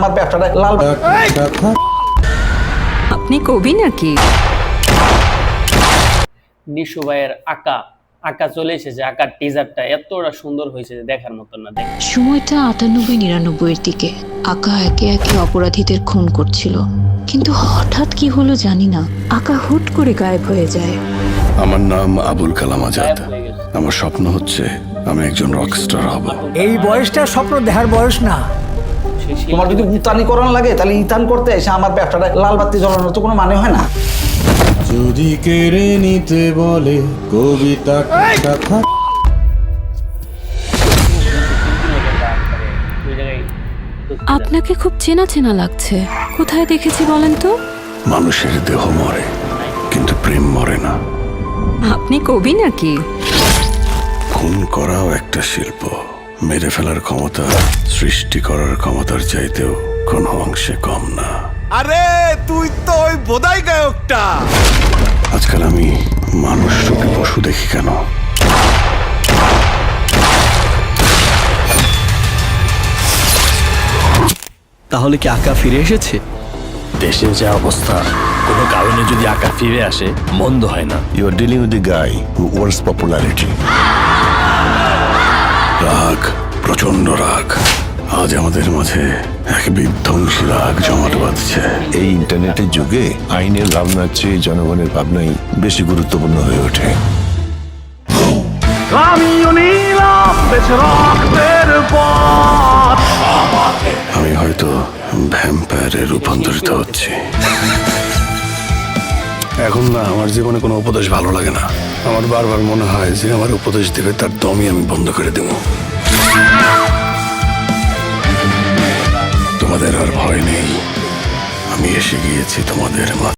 আমার ব্যবসাটা লাল। আপনি কবি নাকি? নিশু ভাইয়ের আঁকা আঁকা চলে এসেছে, আঁকার টিজারটা এতটা সুন্দর হয়েছে যে দেখার মতন না। দেখ সময়টা 98-99 এর দিকে। আকা একে একে অপরাধীদের খুন করছিল, কিন্তু হঠাৎ কি হলো জানি না, আকা হুট করে গায়েব হয়ে যায়। আমার নাম আবুল কালাম আজাদ। গায়েব হয়ে গেছে। আমার স্বপ্ন হচ্ছে আমি একজন রকস্টার হব। এই বয়সটা স্বপ্ন দেখার বয়স না। তোমার যদি উতানি করানো লাগে তাহলে ইতান করতে এসে আমার ব্যবসাটা লাল বাতি জ্বলানোর তো কোনো মানে হয় না। যদি কেড়ে নিতে বলে কবিতা কথা। আপনাকে খুব চেনা চেনা লাগছে, কোথায় দেখেছি বলেন তো? মানুষের দেহ মরে কিন্তু প্রেম মরে না। আপনি কবি নাকি? খুন করাও একটা শিল্প। মেরে ফেলার ক্ষমতা সৃষ্টি করার ক্ষমতার চাইতেও কোনো অংশে কম না। আরে তুই তো ওই বোধাই গায়কটা। আজকাল আমি মানুষ রূপী পশু দেখি কেন? তাহলে কি আঁকা ফিরে এসেছে? দেশের যে অবস্থা, কোনো কারণে যদি আঁকা ফিরে আসে মন্দ হয় না। You are dealing with the guy who wants popularity. রাগ, প্রচন্ড রাগ। আজ আমাদের মাঝে এক বিধ্বংসী রাগ জমাট বাঁধছে। এই ইন্টারনেটের যুগে আইনের ভাবনার চেয়ে জনগণের ভাবনাই বেশি গুরুত্বপূর্ণ হয়ে ওঠে। আমি হয়তো ভ্যাম্পায়ারে রূপান্তরিত হচ্ছি। এখন না, আমার জীবনে কোনো উপদেশ ভালো লাগে না। আমার বারবার মনে হয় যে আমার উপদেশ দেবে তার দমই আমি বন্ধ করে দেব। তোমাদের আর ভয় নেই, আমি এসে গিয়েছি তোমাদের মাঝে।